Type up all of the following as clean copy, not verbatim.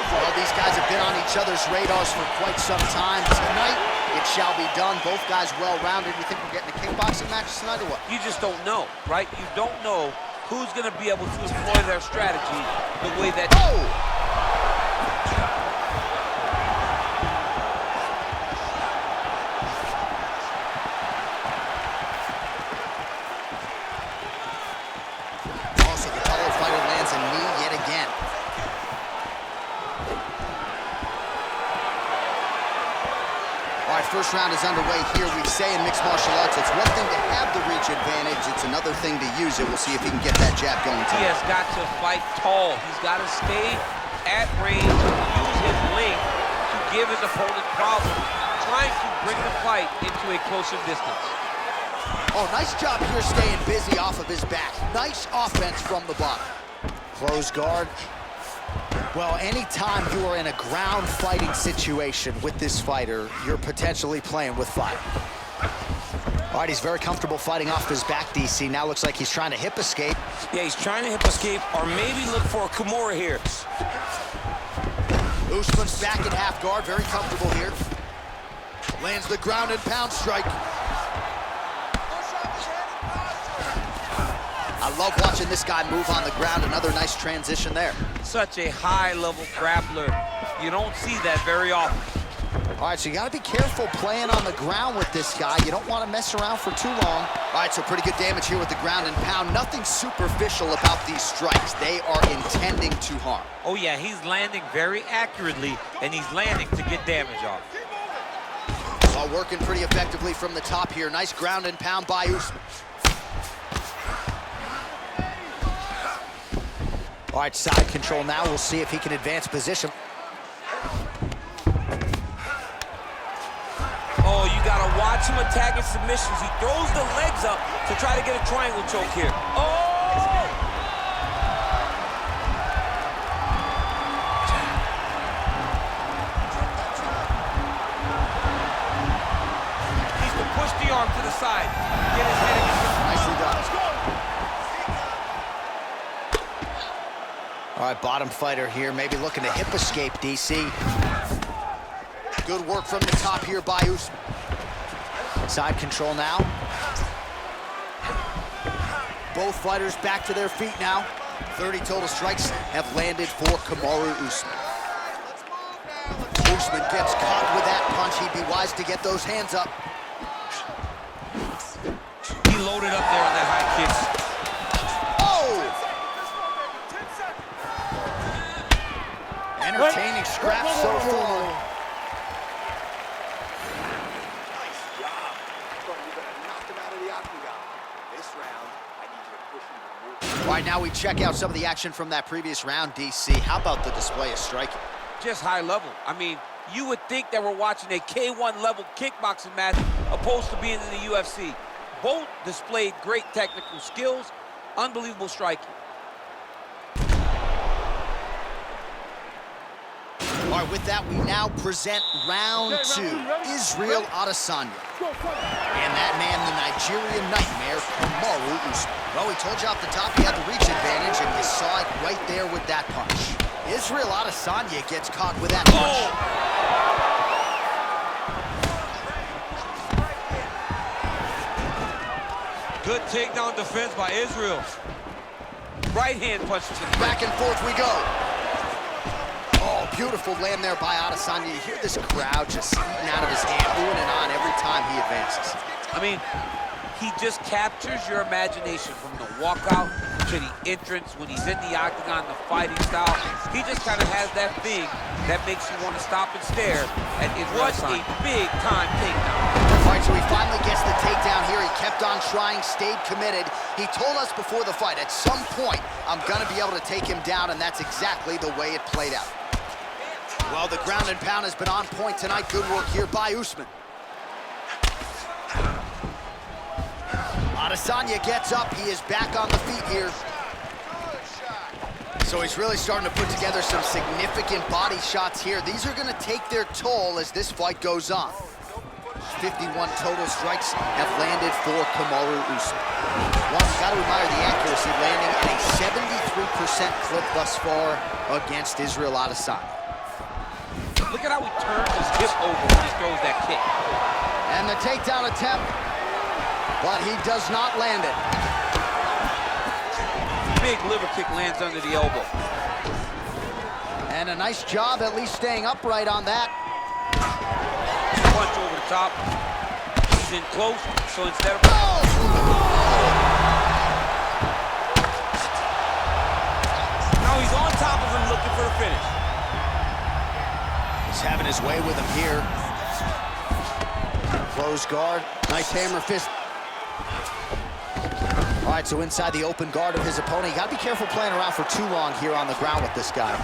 Well, these guys have been on each other's radars for quite some time. Tonight, it shall be done. Both guys well-rounded. You think we're getting a kickboxing match tonight or what? You just don't know, right? You don't know who's going to be able to employ their strategy the way that... Oh! First round is underway here. We say in mixed martial arts, it's one thing to have the reach advantage. It's another thing to use it. We'll see if he can get that jab going tonight. He has got to fight tall. He's got to stay at range, use his length to give his opponent problems, trying to bring the fight into a closer distance. Oh, nice job here staying busy off of his back. Nice offense from the bottom. Close guard. Well, anytime you are in a ground fighting situation with this fighter, you're potentially playing with fire. All right, he's very comfortable fighting off his back, DC. Now looks like he's trying to hip escape. Yeah, he's trying to hip escape or maybe look for a Kimura here. Usman's back in half guard, very comfortable here. Lands the ground and pound strike. I love watching this guy move on the ground. Another nice transition there. Such a high-level grappler. You don't see that very often. All right, so you got to be careful playing on the ground with this guy. You don't want to mess around for too long. All right, so pretty good damage here with the ground and pound. Nothing superficial about these strikes. They are intending to harm. Oh, yeah, he's landing very accurately, and he's landing to get damage off. Working pretty effectively from the top here. Nice ground and pound by Usman. All right, side control now. We'll see if he can advance position. Oh, you gotta watch him attacking submissions. He throws the legs up to try to get a triangle choke here. Oh! Needs to push the arm to the side. Get his head against the... Nicely done. Let's go. All right, bottom fighter here, maybe looking to hip escape, DC. Good work from the top here by Usman. Side control now. Both fighters back to their feet now. 30 total strikes have landed for Kamaru Usman. Usman gets caught with that punch. He'd be wise to get those hands up. He loaded up there on that high kick. Entertaining scrap so far. Nice job. You're gonna knock him out of the octagon. This round, I need you to push him to move. All right, now we check out some of the action from that previous round, DC. How about the display of striking? Just high level. I mean, you would think that we're watching a K1 level kickboxing match opposed to being in the UFC. Both displayed great technical skills, unbelievable striking. All right, with that, we now present round two, Israel Adesanya. And that man, the Nigerian nightmare, Kamaru Usman. Well, we told you off the top he had the reach advantage, and you saw it right there with that punch. Israel Adesanya gets caught with that punch. Good takedown defense by Israel. Right hand punch. Back and forth we go. Oh, beautiful land there by Adesanya. You hear this crowd just eating out of his hand, oohing and on every time he advances. I mean, he just captures your imagination from the walkout to the entrance, when he's in the octagon, the fighting style. He just kind of has that thing that makes you want to stop and stare at Israel Adesanya. A big-time takedown. All right, so he finally gets the takedown here. He kept on trying, stayed committed. He told us before the fight, at some point, I'm going to be able to take him down, and that's exactly the way it played out. Well, the ground and pound has been on point tonight. Good work here by Usman. Adesanya gets up. He is back on the feet here. So he's really starting to put together some significant body shots here. These are going to take their toll as this fight goes on. 51 total strikes have landed for Kamaru Usman. Well, you got to admire the accuracy, landing at a 73% clip thus far against Israel Adesanya. Look at how he turns his hip over when he throws that kick. And the takedown attempt, but he does not land it. Big liver kick lands under the elbow. And a nice job at least staying upright on that. Punch over the top. He's in close, so instead of... Now he's on top of him looking for the finish. He's having his way with him here. Close guard, nice hammer fist. All right, so inside the open guard of his opponent. You gotta be careful playing around for too long here on the ground with this guy.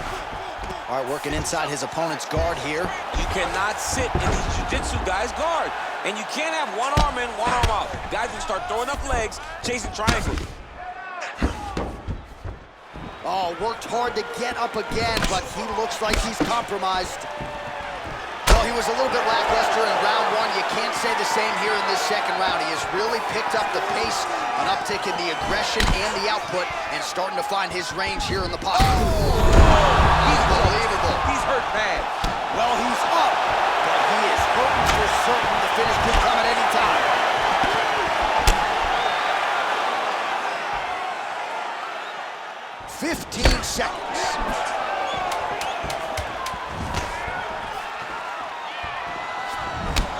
All right, working inside his opponent's guard here. You cannot sit in these jiu-jitsu guys' guard. And you can't have one arm in, one arm out. Guys will start throwing up legs, chasing triangles. Oh, worked hard to get up again, but he looks like he's compromised. Well, he was a little bit lackluster in round one. You can't say the same here in this second round. He has really picked up the pace, an uptick in the aggression and the output, and starting to find his range here in the pocket. He's unbelievable. He's hurt bad. Well, he's up, but he is hurting for certain. The finish could come at any time. "15 seconds.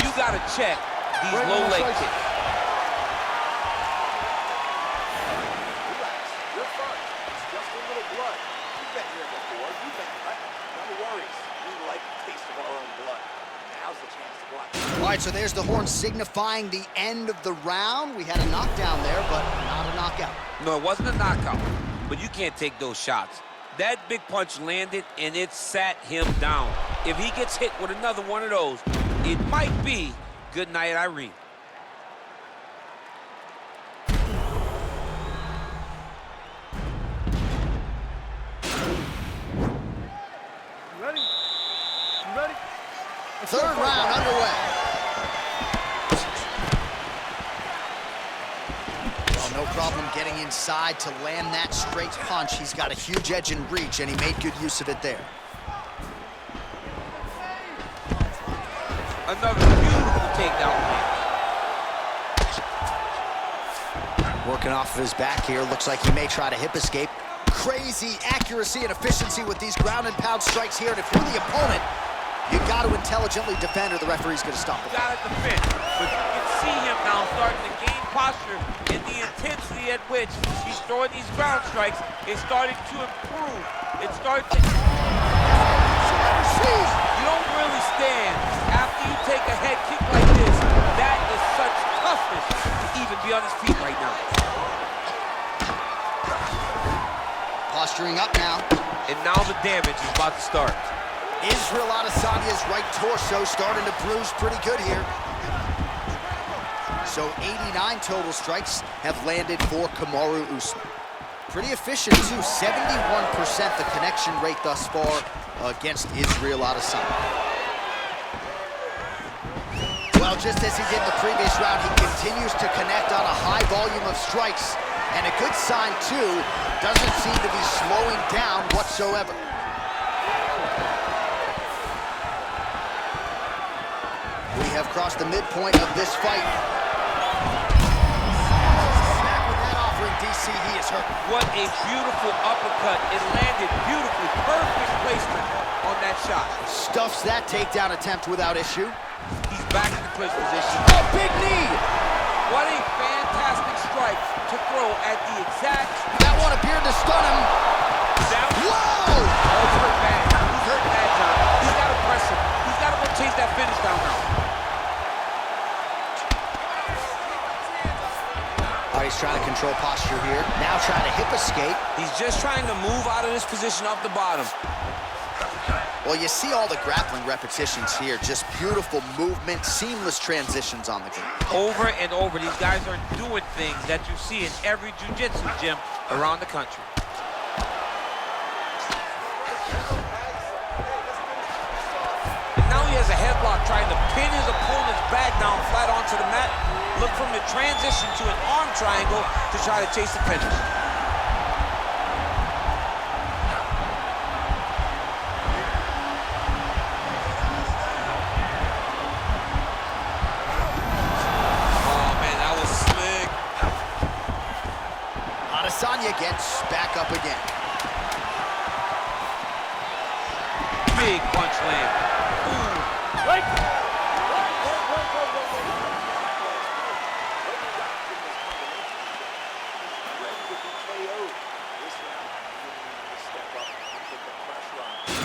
You gotta check these low leg kicks. Relax. You're fine. It's just a little blood. You've been here before. You've been cut. No worries. We like the taste of our own blood. Now's the chance to go out. All right, so there's the horn signifying the end of the round. We had a knockdown there, but not a knockout. No, it wasn't a knockout, but you can't take those shots. That big punch landed, and it sat him down. If he gets hit with another one of those, it might be good night, Irene. Ready? You ready? Third round underway. Well, no problem getting inside to land that straight punch. He's got a huge edge and reach, and he made good use of it there. Another beautiful takedown. Working off of his back here. Looks like he may try to hip escape. Crazy accuracy and efficiency with these ground and pound strikes here. And if you're the opponent, you got to intelligently defend or the referee's going to stop it. Got to defend, but you can see him now starting to gain posture, and the intensity at which he's throwing these ground strikes is starting to improve. It's starting to... You don't really stand after you take a head kick like this. That is such toughness to even be on his feet right now. Posturing up now. And now the damage is about to start. Israel Adesanya's right torso starting to bruise pretty good here. So 89 total strikes have landed for Kamaru Usman. Pretty efficient too, 71% the connection rate thus far against Israel Adesanya. Well, just as he did in the previous round, he continues to connect on a high volume of strikes. And a good sign too, doesn't seem to be slowing down whatsoever. We have crossed the midpoint of this fight. Back with that offering, DC, he is hurt. What a beautiful uppercut. It landed beautifully. Perfect placement on that shot. Stuffs that takedown attempt without issue. He's back in the clinch position. Oh, big knee! What a fantastic strike to throw at the exact... That one appeared to stun him. That... Whoa! Oh, he's hurt bad. He's hurt bad, John. He's got to press him. He's got to go chase that finish down now. All right, he's trying to control posture here. Now trying to hip escape. He's just trying to move out of this position off the bottom. Well, you see all the grappling repetitions here. Just beautiful movement, seamless transitions on the ground. Over and over, these guys are doing things that you see in every jiu-jitsu gym around the country. And now he has a headlock trying to pin his opponent's back down flat onto the mat. Look from the transition to an arm triangle to try to chase the finish. up again. Big punch land. Right.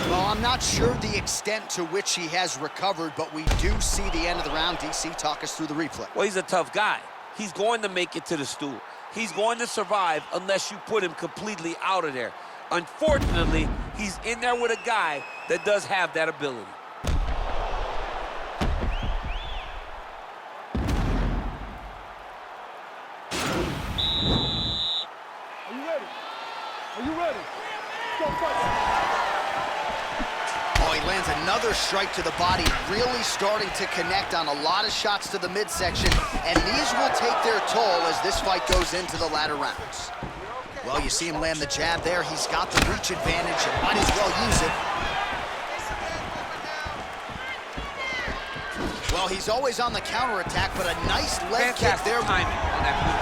Well, I'm not sure the extent to which he has recovered, but we do see the end of the round. DC, talk us through the replay. Well, he's a tough guy. He's going to make it to the stool. He's going to survive unless you put him completely out of there. Unfortunately, he's in there with a guy that does have that ability. Are you ready? Are you ready? Go fight. Oh, he lands another strike to the body, really starting to connect on a lot of shots to the midsection, and these will take their toll as this fight goes into the latter rounds. Well, you see him land the jab there. He's got the reach advantage and might as well use it. Well, he's always on the counterattack, but a nice leg kick there. Timing on that move.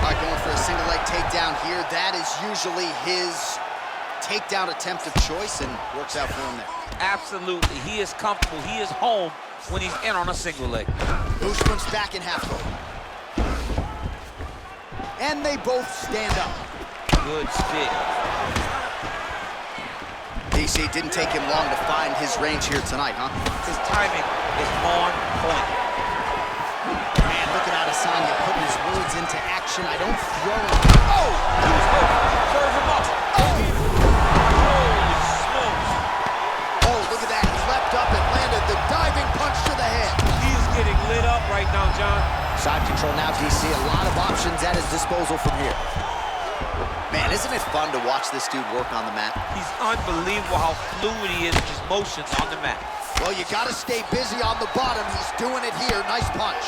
All right, going for a single leg takedown here. That is usually his takedown attempt of choice, and works out for him there. Absolutely. He is comfortable. He is home when he's in on a single leg. Usman's back in half guard. And they both stand up. Good stick. DC, didn't take him long to find his range here tonight, huh? His timing is on point. Man, look at Adesanya putting his words into action. I don't throw him. Oh! He was hurt. Serve him up. Holy smokes. Oh, look at that. He leapt up and landed the diving punch to the head. He's getting lit up right now, John. Side control now, DC. A lot of options at his disposal from here. Man, isn't it fun to watch this dude work on the mat? He's unbelievable how fluid he is with his motions on the mat. Well, you got to stay busy on the bottom. He's doing it here. Nice punch.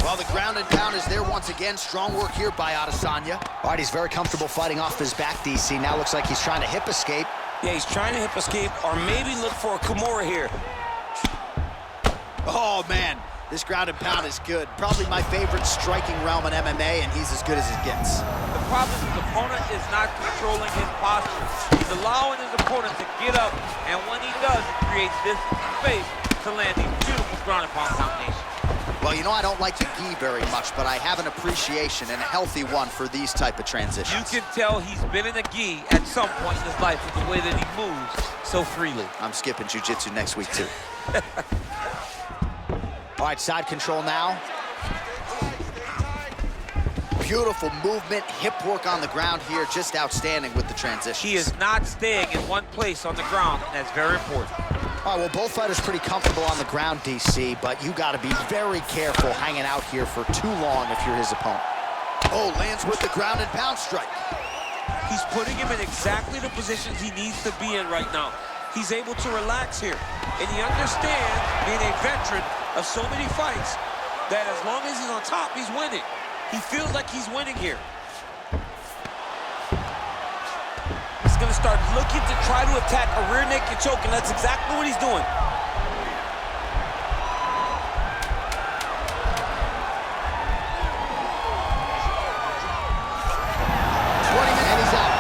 Well, the ground and pound is there once again. Strong work here by Adesanya. All right, he's very comfortable fighting off his back, DC. Now looks like he's trying to hip escape. Yeah, he's trying to hip escape or maybe look for a Kimura here. Oh, man. This ground and pound is good. Probably my favorite striking realm in MMA, and he's as good as it gets. The problem is his opponent is not controlling his posture. He's allowing his opponent to get up, and when he does, it creates this space to land these beautiful ground and pound combinations. Well, you know, I don't like the gi very much, but I have an appreciation, and a healthy one, for these type of transitions. You can tell he's been in a gi at some point in his life with the way that he moves so freely. I'm skipping jiu-jitsu next week, too. All right, side control now. Beautiful movement, hip work on the ground here, just outstanding with the transition. He is not staying in one place on the ground, and that's very important. All right, well, both fighters pretty comfortable on the ground, DC, but you got to be very careful hanging out here for too long if you're his opponent. Oh, lands with the ground and pound strike. He's putting him in exactly the positions he needs to be in right now. He's able to relax here, and he understands, being a veteran of so many fights, that as long as he's on top, he's winning. He feels like he's winning here. He's gonna start looking to try to attack a rear naked choke, and that's exactly what he's doing. 20 minutes, and he's out.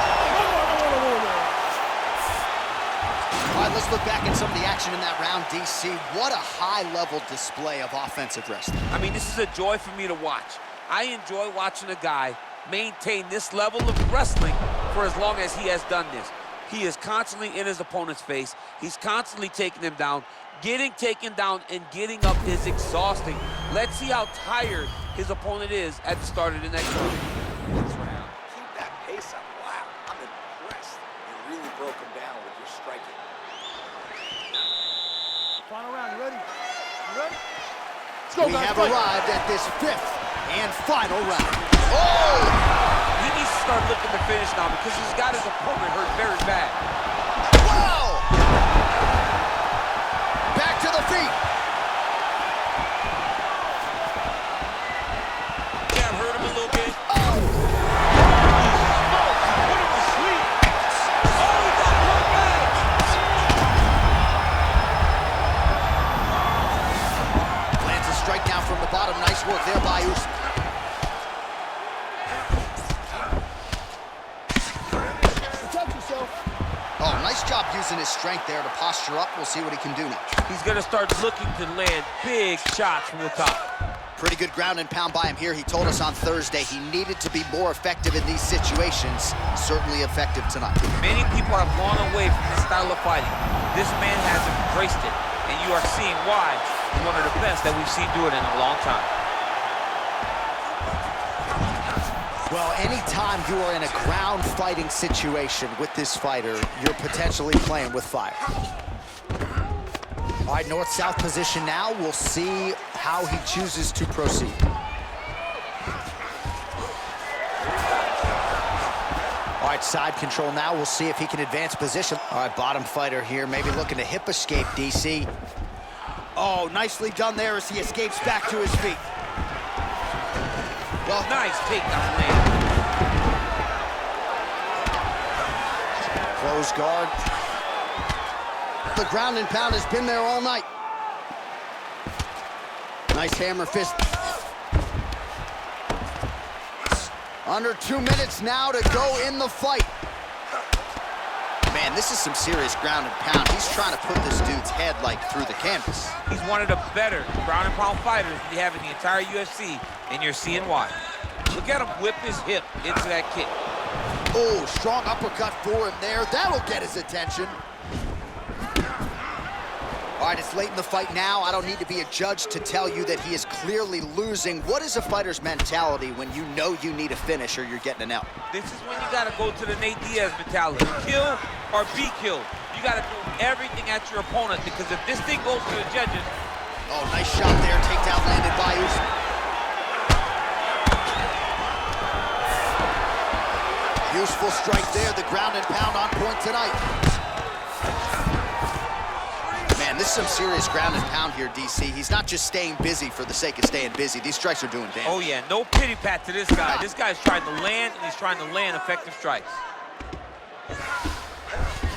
All right, let's look back at some of the action in that round, DC. What a high-level display of offensive wrestling. I mean, this is a joy for me to watch. I enjoy watching a guy maintain this level of wrestling for as long as he has done this. He is constantly in his opponent's face. He's constantly taking him down. Getting taken down and getting up is exhausting. Let's see how tired his opponent is at the start of the next round. This round, keep that pace up. Wow, I'm impressed. You really broke him down with your striking. Final round, you ready? You ready? Let's go, We guys, have fight. arrived at this fifth and final round. Oh! He needs to start looking to finish now because he's got his opponent hurt very bad. Wow! Back to the feet. Jab hurt him a little bit. Oh! Put him to sleep. Oh, he got hurt bad. Lands a strike down from the bottom. Nice work there by Usman. protect yourself. Oh, nice job using his strength there to posture up. We'll see what he can do now. He's going to start looking to land big shots from the top. Pretty good ground and pound by him here. He told us on Thursday he needed to be more effective in these situations. Certainly effective tonight. Many people have gone away from this style of fighting. This man has embraced it, and you are seeing why he's one of the best that we've seen do it in a long time. Well, anytime you are in a ground fighting situation with this fighter, you're potentially playing with fire. All right, north-south position now. We'll see how he chooses to proceed. All right, side control now. We'll see if he can advance position. All right, bottom fighter here, maybe looking to hip escape, DC. Oh, nicely done there as he escapes back to his feet. Well, nice takedown land. Close guard. The ground and pound has been there all night. Nice hammer fist. Under 2 minutes now to go in the fight. Man, this is some serious ground and pound. He's trying to put this dude's head like through the canvas. He's one of the better ground and pound fighters we have in the entire UFC, and you're seeing why. Look at him whip his hip into that kick. Oh, strong uppercut for him there. That'll get his attention. All right, it's late in the fight now. I don't need to be a judge to tell you that he is clearly losing. What is a fighter's mentality when you know you need a finish or you're getting an L? This is when you gotta go to the Nate Diaz mentality. Kill or be killed. You gotta do everything at your opponent, because if this thing goes to the judges... Oh, nice shot there. Takedown landed by Usman. Useful strike there. The ground and pound on point tonight. Man, this is some serious ground and pound here, DC. He's not just staying busy for the sake of staying busy. These strikes are doing damage. Oh, yeah. No pity pat to this guy. This guy's trying to land, and he's trying to land effective strikes.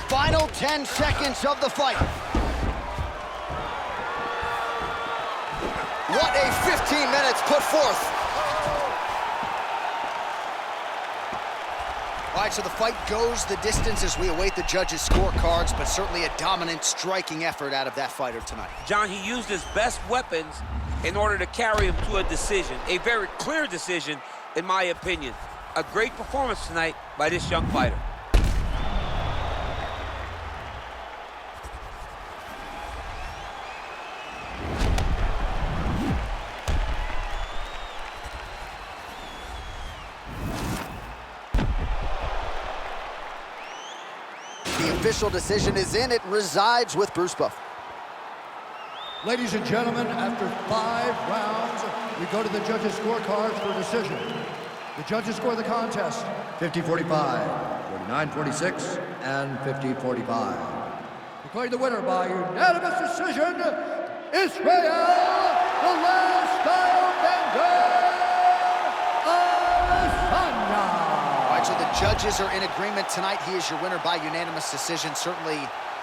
Final 10 seconds of the fight. What a 15 minutes put forth. All right, so the fight goes the distance as we await the judges' scorecards, but certainly a dominant striking effort out of that fighter tonight. John, he used his best weapons in order to carry him to a decision, a very clear decision, in my opinion. A great performance tonight by this young fighter. The official decision is in. It resides with Bruce Buff. Ladies and gentlemen, after 5 rounds, we go to the judges' scorecards for decision. The judges score the contest 50-45, 49-46, and 50-45. Declared the winner by unanimous decision, Israel, the last style bender, Adesanya. All right, so the judges are in agreement tonight. He is your winner by unanimous decision. Certainly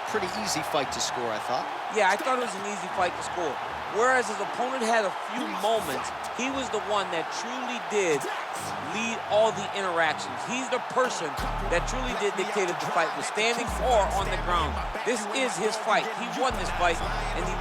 pretty easy fight to score, I thought. Yeah, I thought it was an easy fight to score. Whereas his opponent had a few moments, he was the one that truly did lead all the interactions. He's the person that truly did dictate if the fight was standing or on the ground. This is his fight. He won this fight, and he